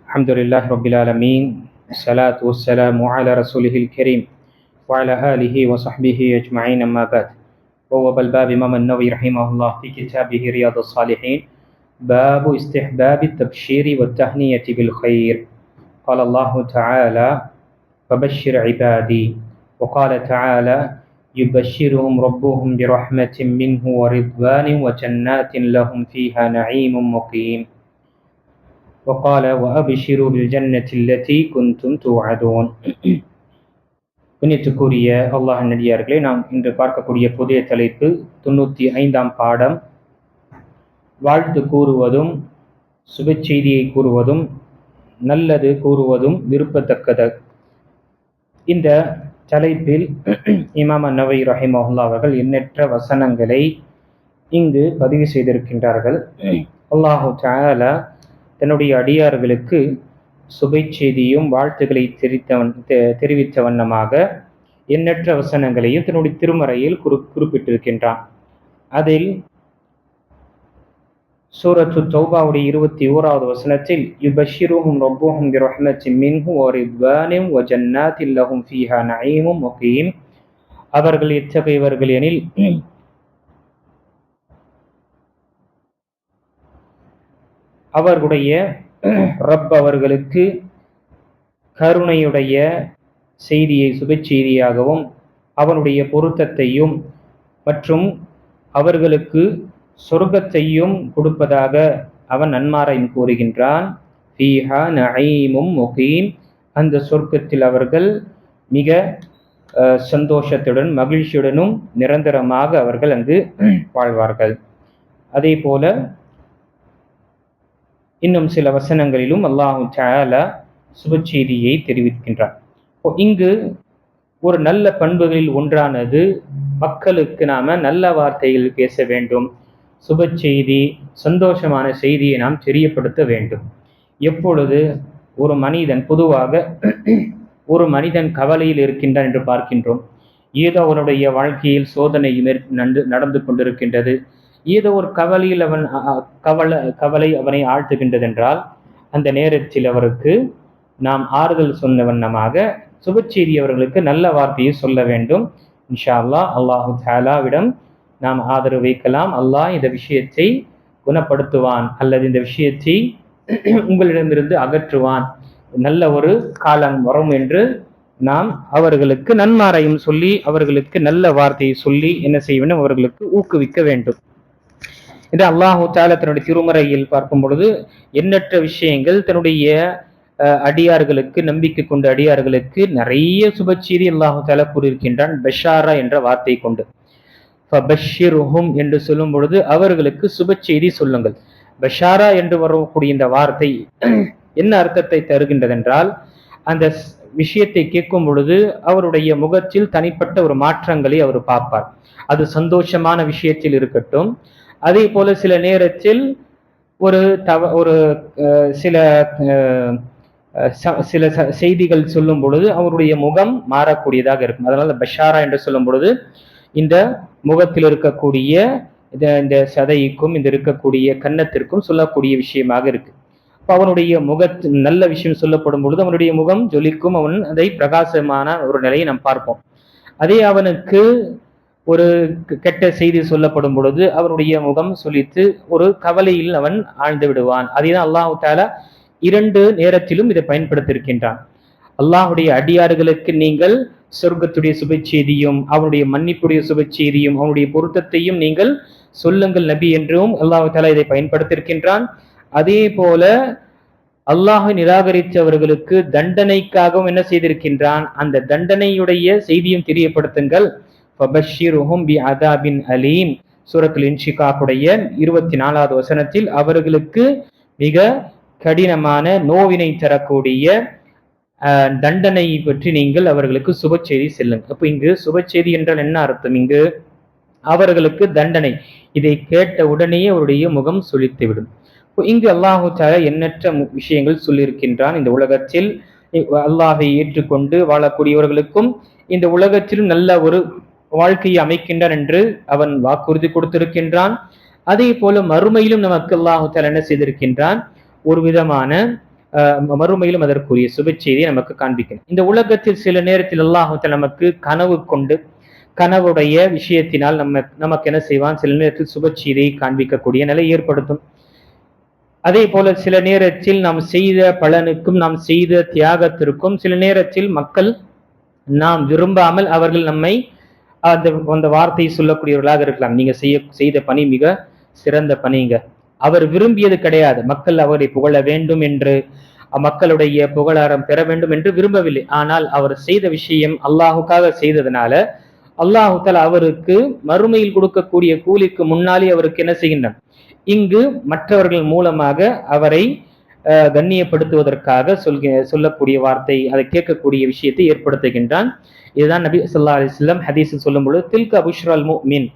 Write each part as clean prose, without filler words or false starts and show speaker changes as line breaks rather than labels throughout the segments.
الحمد لله رب العالمين. الصلاة والسلام على رسوله الكريم وعلى آله وصحبه أجمعين. أما بعد. بواب الباب إمام النووي رحمه الله في كتابه رياض الصالحين باب استحباب التبشير والتهنية بالخير. قال الله تعالى: فبشر عبادي. وقال تعالى: يبشرهم ربهم برحمة منه ورضوان وجنات لهم فيها نعيم مقيم. وقال: وأبشروا بالجنة التي كنتم توعدون. புண்ணியத்துக்குரிய அல்லாஹ் நடிகார்களே, நாம் இன்று பார்க்கக்கூடிய புதிய தலைப்பு 95ஆம் பாடம், வாழ்த்து கூறுவதும் சுப செய்தியை கூறுவதும் நல்லது கூறுவதும் விருப்பத்தக்கது. இந்த தலைப்பில் இமாம் நவவி ரஹிமஹுல்லாஹ் அவர்கள் எண்ணற்ற வசனங்களை இங்கு பதிவு செய்திருக்கின்றார்கள். அல்லாஹு தஆலா தன்னுடைய அடியார்களுக்கு சுபை செய்தியும் வாழ்த்துக்களை தெரிவித்த வண்ணமாக எண்ணற்ற வசனங்களையும் தன்னுடைய திருமறையில் குறிப்பிட்டிருக்கின்றான். அதில் சூரத்து தௌபாவுடைய 21வது வசனத்தில் யுபஷிருஹும் ரப்புஹும் பிரஹ்மத்தின் மின்ஹு வரித்வானின் வஜன்னாத்தின் லஹும் ஃபீஹா நஈமும் முகீம். அவர்கள் எத்தகையவர்கள் எனில் அவர்களுடைய ரப் அவர்களுக்கு கருணையுடைய செய்தியை சுப செய்தியாகவும் அவனுடைய பொருத்தத்தையும் மற்றும் அவர்களுக்கு சொர்க்கத்தையும் கொடுப்பதாக அவன் நன்மாராயம் கூறுகின்றான். ஃபீஹா நஈமும் முகீம். அந்த சொர்க்கத்தில் அவர்கள் மிக சந்தோஷத்துடன் மகிழ்ச்சியுடனும் நிரந்தரமாக அவர்கள் அங்கு வாழ்வார்கள். அதே போல இன்னும் சில வசனங்களிலும் அல்லாஹு தஆலா சுப செய்தியை தெரிவிக்கின்றார். இங்கு ஒரு நல்ல பண்புகளில் ஒன்றானது மக்களுக்கு நாம நல்ல வார்த்தைகள் பேச வேண்டும். சுப செய்தி, சந்தோஷமான செய்தியை நாம் தெரியப்படுத்த வேண்டும். எப்பொழுது ஒரு மனிதன் பொதுவாக ஒரு மனிதன் கவலையில் இருக்கின்றான் என்று பார்க்கின்றோம், ஏதோ அவனுடைய வாழ்க்கையில் சோதனை நடந்து கொண்டிருக்கின்றது, ஏதோ ஒரு கவலையில் கவலை அவனை ஆழ்த்துகின்றது என்றால், அந்த நேரத்தில் அவருக்கு நாம் ஆறுதல் சொன்ன வண்ணமாக சுப செய்தி அவர்களுக்கு நல்ல வார்த்தையை சொல்ல வேண்டும். இன்ஷா அல்லாஹ் அல்லாஹு தஆலாவிடம் நாம் ஆதரவு வைக்கலாம். அல்லாஹ் இந்த விஷயத்தை குணப்படுத்துவான் அல்லது இந்த விஷயத்தை உங்களிடமிருந்து அகற்றுவான், நல்ல ஒரு காலம் வரும் என்று நாம் அவர்களுக்கு நன்மாரையும் சொல்லி அவர்களுக்கு நல்ல வார்த்தையை சொல்லி என்ன செய்ய வேண்டும், அவர்களுக்கு ஊக்குவிக்க வேண்டும். இது அல்லாஹு தஆலா தன்னுடைய திருமறையில் பார்க்கும் பொழுது எண்ணற்ற விஷயங்கள் தன்னுடைய அடியார்களுக்கு, நம்பிக்கை கொண்ட அடியார்களுக்கு நிறைய சுப செய்தி அல்லாஹு தஆலா கூறியிருக்கின்றான். பஷாரா என்ற வார்த்தை கொண்டு ஃபபஷ்ஷிருஹும் என்று சொல்லும் பொழுது அவர்களுக்கு சுப செய்தி சொல்லுங்கள். பஷாரா என்று வரக்கூடிய இந்த வார்த்தை என்ன அர்த்தத்தை தருகின்றது என்றால், அந்த விஷயத்தை கேட்கும் பொழுது அவருடைய முகத்தில் தனிப்பட்ட ஒரு மாற்றங்களை அவர் பார்ப்பார். அது சந்தோஷமான விஷயத்தில் இருக்கட்டும், அதே போல சில நேரத்தில் சில செய்திகள் சொல்லும் பொழுது அவருடைய முகம் மாறக்கூடியதாக இருக்கும். அதனால பஷாரா என்று சொல்லும் பொழுது இந்த முகத்தில் இருக்கக்கூடிய இந்த சதைக்கும் இந்த இருக்கக்கூடிய கன்னத்திற்கும் சொல்லக்கூடிய விஷயமாக இருக்கு. அவனுடைய நல்ல விஷயம் சொல்லப்படும் பொழுது அவனுடைய முகம் ஜொலிக்கும், அவன் அதை பிரகாசமான ஒரு நிலையை நாம் பார்ப்போம். அதே அவனுக்கு ஒரு கெட்ட செய்தி சொல்லப்படும் பொழுது அவனுடைய முகம் சொலித்து ஒரு கவலையில் அவன் ஆழ்ந்து விடுவான். அதேதான் அல்லாஹு தஆலா 2 நேரத்திலும் இதை பயன்படுத்தியிருக்கின்றான். அல்லாஹுடைய அடியார்களுக்கு நீங்கள் சொர்க்கத்துடைய சுப செய்தியும் அவனுடைய மன்னிப்புடைய சுப செய்தியும் அவனுடைய பொருத்தத்தையும் நீங்கள் சொல்லுங்கள் நபி என்றும் அல்லாஹு தஆலா இதை பயன்படுத்தியிருக்கின்றான். அதே போல அல்லாஹை நிராகரித்தவர்களுக்கு தண்டனைக்காகவும் என்ன செய்திருக்கின்றான், அந்த தண்டனையுடைய செய்தியும் தெரியப்படுத்துங்கள். ஃபபஷ்ஷிருஹும் பிஅதாபின் அலீம். சூரத்துல் இன்ஷிகாக்குடைய 24வது வசனத்தில் அவர்களுக்கு மிக கடினமான நோவினை தரக்கூடிய தண்டனை பற்றி நீங்கள் அவர்களுக்கு சுப செய்தி செல்லுங்கள். அப்போ இங்கு சுப செய்தி என்றால் என்ன அர்த்தம்? இங்கு அவர்களுக்கு தண்டனை, இதை கேட்ட உடனேயே அவருடைய முகம் சுளித்துவிடும். இங்கு அல்லாஹு தஆலா எண்ணற்ற விஷயங்கள் சொல்லியிருக்கின்றான். இந்த உலகத்தில் அல்லாஹை ஏற்றுக்கொண்டு வாழக்கூடியவர்களுக்கும் இந்த உலகத்திலும் நல்ல ஒரு வாழ்க்கையை அமைக்கின்றான் என்று அவன் வாக்குறுதி கொடுத்திருக்கின்றான். அதே போல மறுமையிலும் நமக்கு அல்லாஹு தஆலா என்ன செய்திருக்கின்றான், ஒரு விதமான மறுமையிலும் அதற்குரிய சுப செய்தியை நமக்கு காண்பிக்கும். இந்த உலகத்தில் சில நேரத்தில் அல்லாஹ் நமக்கு கனவு கொண்டு கனவுடைய விஷயத்தினால் நமக்கு என்ன செய்வான், சில நேரத்தில் சுப செய்தியை காண்பிக்கக்கூடிய நிலை ஏற்படுத்தும். அதே போல சில நேரத்தில் நாம் செய்த பலனுக்கும் நாம் செய்த தியாகத்திற்கும் சில நேரத்தில் மக்கள் நாம் விரும்பாமல் அவர்கள் நம்மை அந்த வார்த்தையை சொல்லக்கூடியவர்களாக இருக்கலாம். நீங்க செய்த பணி மிக சிறந்த பணிங்க, அவர் விரும்பியது கிடையாது. மக்கள் அவரை புகழ வேண்டும் என்று, மக்களுடைய புகழாரம் பெற வேண்டும் என்று விரும்பவில்லை. ஆனால் அவர் செய்த விஷயம் அல்லாஹுக்காக செய்ததுனால அல்லாஹு தஆலா அவருக்கு மறுமையில் கொடுக்கக்கூடிய கூலிக்கு முன்னாலே அவருக்கு என்ன செய்கின்றான், இங்கு மற்றவர்கள் மூலமாக அவரை கண்ணியப்படுத்துவதற்காக சொல்லக்கூடிய வார்த்தை, அதை கேட்கக்கூடிய விஷயத்தை ஏற்படுத்துகின்றான். இதுதான் நபி ஸல்லல்லாஹு அலைஹி வஸல்லம் ஹதீஸில் சொல்லும் பொழுது தில்க புஷ்ரல் முஃமின்,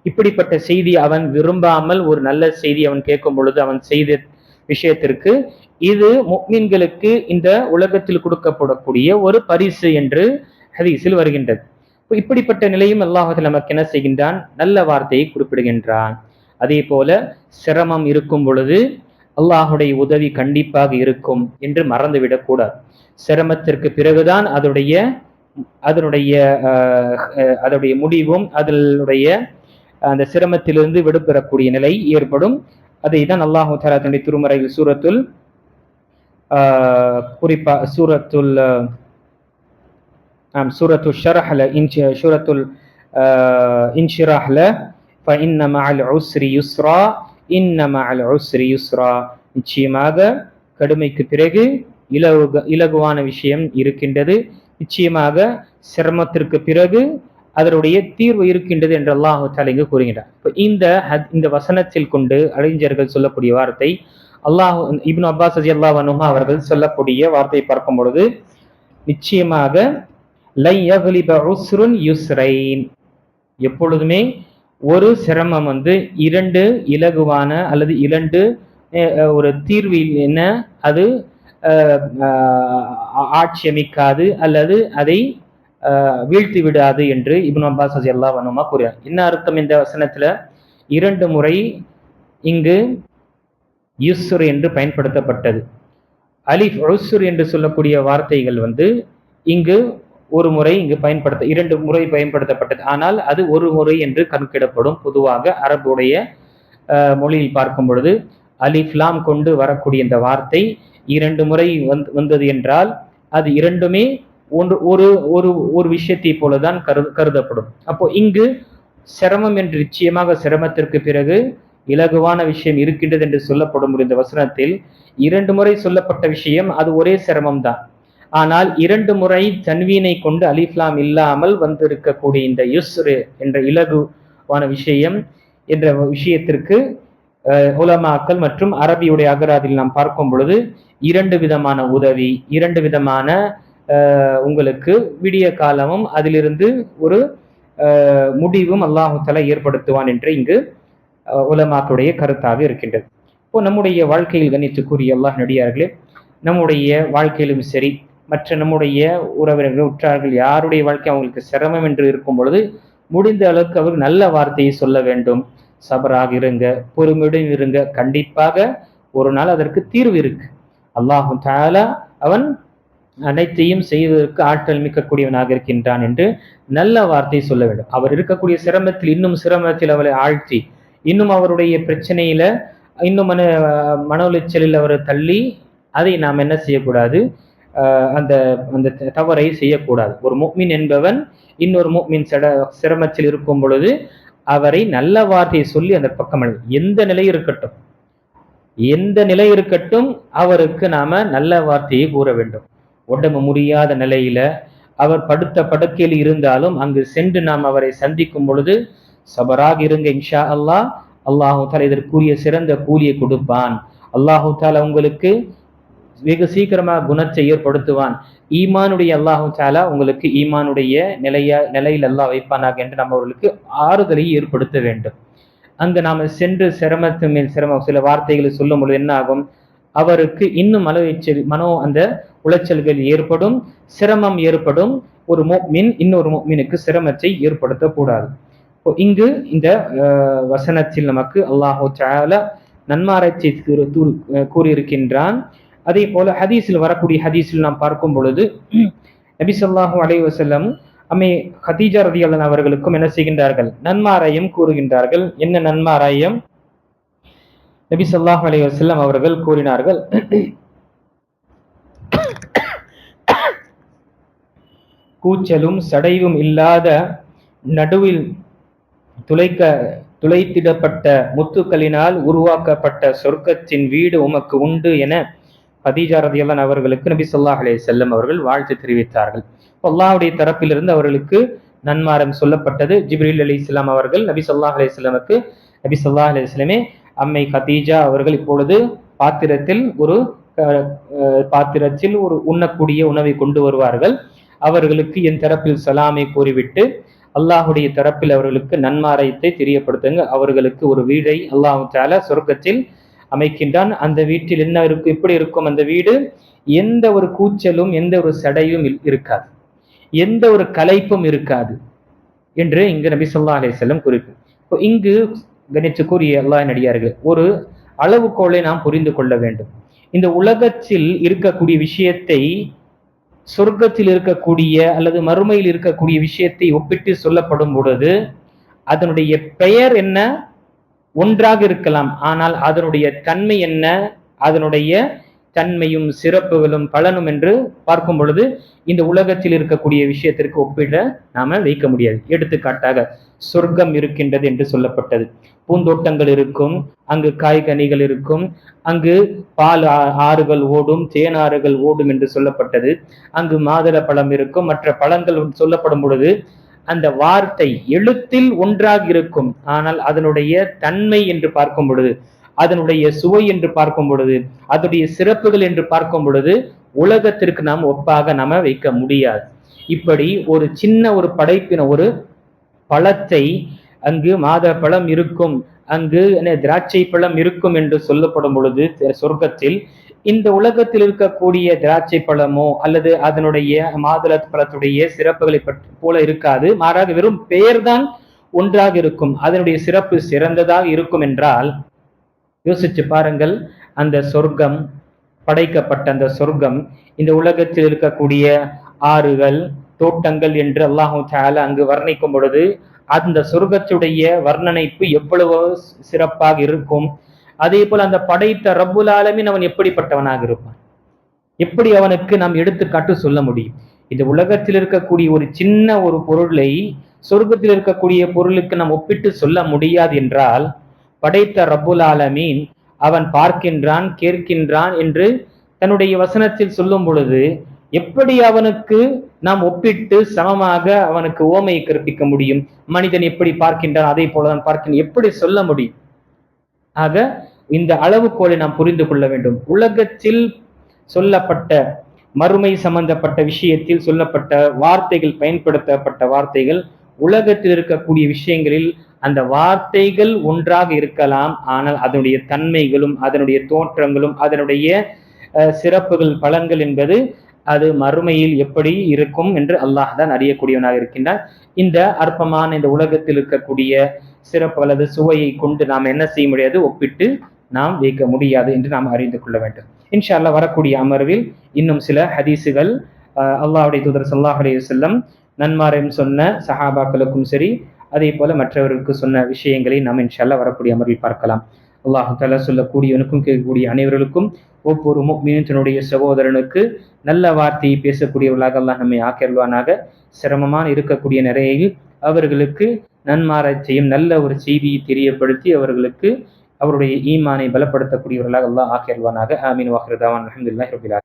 இப்படிப்பட்ட செய்தி அவன் விரும்பாமல் ஒரு நல்ல செய்தி அவன் கேட்கும் பொழுது அவன் செய்த விஷயத்திற்கு இது முஃமின்களுக்கு இந்த உலகத்தில் கொடுக்கப்படக்கூடிய ஒரு பரிசு என்று ஹதீஸில் வருகின்றது. இப்படிப்பட்ட நிலையும் அல்லாஹ் நமக்கு என்ன செய்கின்றான், நல்ல வார்த்தையை குறிப்பிடுகின்றான். அதே போல சிரமம் இருக்கும் பொழுது அல்லாஹுடைய உதவி கண்டிப்பாக இருக்கும் என்று மறந்துவிடக் கூடாது. சிரமத்திற்கு பிறகுதான் அதனுடைய முடிவும் அதனுடைய அந்த சிரமத்திலிருந்து விடுபெறக்கூடிய நிலை ஏற்படும். அதை தான் அல்லாஹு தஆலா தன்னுடைய திருமறையில் சூரத்துல் குறிப்பா சூரத்துல் ஷரஹ்ல சூரத்துல் இன்ஷிராஹ்ல فإن مع العسر يسرا إن مع العسر يسرا, நிச்சயமாக கடுமைக்கு பிறகு இலகுவான விஷயம் இருக்கின்றது, நிச்சயமாக சிரமத்திற்கு பிறகு அதனுடைய தீர்வு இருக்கின்றது என்று அல்லாஹ் தஆலா இங்கு கூறுகின்றார். இந்த வசனத்தில் கொண்டு அறிஞர்கள் சொல்லக்கூடிய வார்த்தை, அல்லாஹ் இப்னு அப்பாஸ் ரலியல்லாஹு அன்ஹு அவர்கள் சொல்லக்கூடிய வார்த்தை பார்க்கும் பொழுது, நிச்சயமாக லை யக்லிப உஸ்ருன் யுஸ்ரைன், எப்பொழுதுமே ஒரு சிரமம் இரண்டு இலகுவான அல்லது இரண்டு ஒரு தீர்வில் என்ன அது ஆட்சி அமைக்காது அல்லது அதை வீழ்த்தி விடாது என்று இப்னு அப்பாஸ் ரலியல்லாஹு அன்ஹு கூறுகிறார். என்ன அர்த்தம் இந்த வசனத்துல? இரண்டு முறை இங்கு யுஸ்ர் என்று பயன்படுத்தப்பட்டது. அலிஃப் உஸ்ர் என்று சொல்லக்கூடிய வார்த்தைகள் இங்கு ஒரு முறை இரண்டு முறை பயன்படுத்தப்பட்டது. ஆனால் அது ஒரு முறை என்று கணக்கிடப்படும். பொதுவாக அரபுடைய மொழியில் பார்க்கும் பொழுது அலிஃப் லாம் கொண்டு வரக்கூடிய இந்த வார்த்தை இரண்டு முறை வந்தது என்றால் அது இரண்டுமே ஒரு விஷயத்தை போலதான் கருதப்படும். அப்போ இங்கு சிரமம் என்று நிச்சயமாக சிரமத்திற்கு பிறகு இலகுவான விஷயம் இருக்கின்றது என்று சொல்லப்படும் இந்த வசனத்தில் இரண்டு முறை சொல்லப்பட்ட விஷயம் அது ஒரே சிரமம் தான். ஆனால் இரண்டு முறை தன்வீனை கொண்டு அலிஃப்லாம் இல்லாமல் வந்திருக்கக்கூடிய இந்த யுஸ்ரு என்ற இலகுவான விஷயம் என்ற விஷயத்திற்கு உலமாக்கள் மற்றும் அரபியுடைய அகராதில் நாம் பார்க்கும் பொழுது இரண்டு விதமான உதவி, இரண்டு விதமான உங்களுக்கு விடிய காலமும் அதிலிருந்து ஒரு முடிவும் அல்லாஹு தஆலா ஏற்படுத்துவான் என்று இங்கு உலமாக்களுடைய கருத்தாக இருக்கின்றது. இப்போ நம்முடைய வாழ்க்கையில் கணித்துக்குரிய அல்லாஹ் நடிகார்களே, நம்முடைய வாழ்க்கையிலும் சரி மற்ற நம்முடைய உறவினர்கள் உற்றார்கள் யாருடைய வாழ்க்கை அவங்களுக்கு சிரமம் என்று இருக்கும் பொழுது முடிந்த அளவுக்கு அவர் நல்ல வார்த்தையை சொல்ல வேண்டும். சபராக இருங்க, பொறுமையுடன் இருங்க, கண்டிப்பாக ஒரு நாள் அதற்கு தீர்வு இருக்கு. அல்லாஹு தஆலா அவன் அனைத்தையும் செய்வதற்கு ஆற்றல் மிக்கக்கூடியவனாக இருக்கின்றான் என்று நல்ல வார்த்தை சொல்ல வேண்டும். அவர் இருக்கக்கூடிய சிரமத்தில் இன்னும் சிரமத்தில் அவரை ஆழ்த்தி இன்னும் அவருடைய பிரச்சனையில இன்னும் மன உளைச்சலில் அவரை தள்ளி அதை நாம் என்ன செய்யக்கூடாது, அந்த அந்த தவறை செய்யக்கூடாது. ஒரு முஃமின் என்பவன் இன்னொரு முஃமின் சிரமத்தில் இருக்கும் பொழுது அவரை நல்ல வார்த்தையை சொல்லி அந்த பக்கம் எந்த நிலை இருக்கட்டும் அவருக்கு நாம நல்ல வார்த்தையை கூற வேண்டும். உடம்பு முடியாத நிலையில அவர் படுத்த படுக்கையில் இருந்தாலும் அங்கு சென்று நாம் அவரை சந்திக்கும் பொழுது சபராக இருங்க, இன்ஷா அல்லாஹ், அல்லாஹு தஆலா இதற்குரிய சிறந்த கூலியை கொடுப்பான். அல்லாஹு தஆலா உங்களுக்கு வெகு சீக்கிரமாக குணத்தை ஏற்படுத்துவான். ஈமானுடைய அல்லாஹு தஆலா உங்களுக்கு ஈமானுடைய நிலையில் அல்லாஹ் வைப்பானாக என்று நம்ம அவர்களுக்கு ஆறுதலை ஏற்படுத்த வேண்டும். அங்கு நாம சென்று சிரமத்து மேல் சிரமம் சில வார்த்தைகளை சொல்லும் பொழுது என்ன ஆகும், அவருக்கு இன்னும் அந்த உளைச்சல்கள் ஏற்படும், சிரமம் ஏற்படும். ஒரு முஃமின் இன்னொரு முஃமினுக்கு சிரமத்தை ஏற்படுத்தக்கூடாது. இங்கு இந்த வசனத்தில் நமக்கு அல்லாஹு தஆலா நன்மாராய்ச்சி கூறியிருக்கின்றான். அதே போல ஹதீஸில் வரக்கூடிய ஹதீஸில் நாம் பார்க்கும் பொழுது நபி ஸல்லல்லாஹு அலைஹி வஸல்லம் அம்மே கதீஜா ரலியல்லாஹு அவர்களுக்கும் என்ன செய்கின்றார்கள், நன்மாராயம் கூறுகின்றார்கள். என்ன நன்மாராயம்? நபி ஸல்லல்லாஹு அலைஹி வஸல்லம் அவர்கள் கூறினார்கள், கூச்சலும் சடையும் இல்லாத நடுவில் துளைத்திடப்பட்ட முத்துக்களினால் உருவாக்கப்பட்ட சொர்க்கத்தின் வீடு உமக்கு உண்டு என கதீஜா ரலியல்லாஹு அவர்களுக்கு நபி ஸல்லல்லாஹு அலைஹி வஸல்லம் அவர்கள் வாழ்த்து தெரிவித்தார்கள். அல்லாஹ்வுடைய தரப்பிலிருந்து அவர்களுக்கு நன்மாரம் சொல்லப்பட்டது. ஜிப்ரீல் அலைஹிஸ்ஸலாம் அவர்கள் நபி ஸல்லல்லாஹு அலைஹி வஸல்லமுக்கு, நபி ஸல்லல்லாஹு அலைஹி வஸல்லமே, அம்மை கதீஜா அவர்கள் இப்பொழுது பாத்திரத்தில் ஒரு உண்ணக்கூடிய உணவை கொண்டு வருவார்கள். அவர்களுக்கு என் தரப்பில் சலாமை கூறிவிட்டு அல்லாஹுடைய தரப்பில் அவர்களுக்கு நன்மாராயத்தை தெரியப்படுத்துங்க. அவர்களுக்கு ஒரு வீடை அல்லாஹ் தஆலா சொர்க்கத்தில் அமைக்கின்றான். அந்த வீட்டில் என்ன இருக்கும், எப்படி இருக்கும் அந்த வீடு? எந்த ஒரு கூச்சலும் எந்த ஒரு சடையும் இருக்காது, எந்த ஒரு கலைப்பும் இருக்காது என்று இங்கு நபி ஸல்லல்லாஹு அலைஹி வஸல்லம் குறிப்பு. இங்கு கணித்துக்குரிய அல்லாஹ்வின் அடியார்கள், ஒரு அளவுகோலை நாம் புரிந்து கொள்ள வேண்டும். இந்த உலகத்தில் இருக்கக்கூடிய விஷயத்தை சொர்க்கத்தில் இருக்கக்கூடிய அல்லது மறுமையில் இருக்கக்கூடிய விஷயத்தை ஒப்பிட்டு சொல்லப்படும் பொழுது அதனுடைய பெயர் என்ன ஒன்றாக இருக்கலாம், ஆனால் அதனுடைய தன்மை என்ன, அதனுடைய தன்மையும் சிறப்புகளும் பலனும் என்று பார்க்கும் பொழுது இந்த உலகத்தில் இருக்கக்கூடிய விஷயத்திற்கு ஒப்பிட நாம வைக்க முடியாது. எடுத்துக்காட்டாக சொர்க்கம் இருக்கின்றது என்று சொல்லப்பட்டது. பூந்தோட்டங்கள் இருக்கும், அங்கு காய்கனிகள் இருக்கும், அங்கு பால் ஆறுகள் ஓடும், தேனாறுகள் ஓடும் என்று சொல்லப்பட்டது. அங்கு மாதுளை பழம் இருக்கும், மற்ற பழங்கள் சொல்லப்படும் பொழுது அந்த வார்த்தை எழுத்தில் ஒன்றாக இருக்கும், ஆனால் அதனுடைய தன்மை என்று பார்க்கும் பொழுது, அதனுடைய சுவை என்று பார்க்கும் பொழுது, அதனுடைய சிறப்புகள் என்று பார்க்கும் பொழுது உலகத்திற்கு நாம் ஒப்பாக நாம வைக்க முடியாது. இப்படி ஒரு சின்ன ஒரு படைப்பின ஒரு பழத்தை, அங்கு மாத பழம் இருக்கும், அங்கு திராட்சை பழம் இருக்கும் என்று சொல்லப்படும் பொழுது சொர்க்கத்தில், இந்த உலகத்தில் இருக்கக்கூடிய திராட்சை பழமோ அல்லது அதனுடைய மாதுளை பழத்துடைய சிறப்புகளை போல இருக்காது. மாறாக வெறும் பெயர்தான் ஒன்றாக இருக்கும், அதனுடைய சிறப்பு சிறந்ததாக இருக்கும் என்றால் யோசிச்சு பாருங்கள். அந்த சொர்க்கம், படைக்கப்பட்ட அந்த சொர்க்கம், இந்த உலகத்தில் இருக்கக்கூடிய ஆறுகள் தோட்டங்கள் என்று அல்லாஹு தஆலா அங்கு வர்ணிக்கும் பொழுது அந்த சொர்க்கத்துடைய வர்ணனைப்பு எவ்வளவு சிறப்பாக இருக்கும். அதே போல் அந்த படைத்த ரப்புல் ஆலமீன் அவன் எப்படிப்பட்டவனாக இருப்பான், எப்படி அவனுக்கு நாம் எடுத்துக்காட்டு சொல்ல முடியும்? இந்த உலகத்தில் இருக்கக்கூடிய ஒரு சின்ன ஒரு பொருளை சொர்க்கத்தில் இருக்கக்கூடிய பொருளுக்கு நாம் ஒப்பிட்டு சொல்ல முடியாது என்றால், படைத்த ரப்புல் ஆலமீன் அவன் பார்க்கின்றான், கேட்கின்றான் என்று தன்னுடைய வசனத்தில் சொல்லும் பொழுது எப்படி அவனுக்கு நாம் ஒப்பிட்டு சமமாக அவனுக்கு ஓமையை கற்பிக்க முடியும்? மனிதன் எப்படி பார்க்கின்றான் அதே போலதான் பார்க்கின்ற, எப்படி சொல்ல முடியும்? ஆக இந்த அளவுகோலை நாம் புரிந்து கொள்ள வேண்டும். உலகத்தில் சொல்லப்பட்ட மறுமை சம்பந்தப்பட்ட விஷயத்தில் சொல்லப்பட்ட வார்த்தைகள், பயன்படுத்தப்பட்ட வார்த்தைகள், உலகத்தில் இருக்கக்கூடிய விஷயங்களில் அந்த வார்த்தைகள் ஒன்றாக இருக்கலாம், ஆனால் அதனுடைய தன்மைகளும் அதனுடைய தோற்றங்களும் அதனுடைய சிறப்புகள் பலன்கள் என்பது அது மறுமையில் எப்படி இருக்கும் என்று அல்லாஹ் தான் அறியக்கூடியவனாக இருக்கின்றார். இந்த அற்பமான இந்த உலகத்தில் இருக்கக்கூடிய சிறப்பு அல்லது சுவையை கொண்டு நாம் என்ன செய்ய முடியாது, ஒப்பிட்டு நாம் வைக்க முடியாது என்று நாம் அறிந்து கொள்ள வேண்டும். இன்ஷா அல்லாஹ் வரக்கூடிய அமர்வில் இன்னும் சில ஹதீஸுகள், அல்லாஹ்வுடைய தூதர் ஸல்லல்லாஹு அலைஹி வஸல்லம் நன்மாராயம் சொன்ன சஹாபாக்களுக்கும் சரி, அதே போல மற்றவர்களுக்கு சொன்ன விஷயங்களை நாம் இன்ஷா அல்லாஹ் வரக்கூடிய அமர்வில் பார்க்கலாம். அல்லாஹ் தஆலா சொல்லக்கூடியவனுக்கும் கேட்கக்கூடிய அனைவர்களுக்கும் ஒவ்வொரு முஃமினின் தன்னுடைய சகோதரனுக்கு நல்ல வார்த்தையை பேசக்கூடியவர்களாக அல்லாஹ் நம்மை ஆக்கியருள்வானாக. சிரமமான இருக்கக்கூடிய நிலையில் அவர்களுக்கு நன்மாராயத்தையும் நல்ல ஒரு செய்தியை தெரியப்படுத்தி அவர்களுக்கு அவருடைய ஈமானை பலப்படுத்தக்கூடியவர்களாக அல்லாஹ் ஆக்கியருள்வானாக. ஆமீன். வாஹிரு தாவானா அல்ஹம்துலில்லாஹி ரப்பில் ஆலமீன்.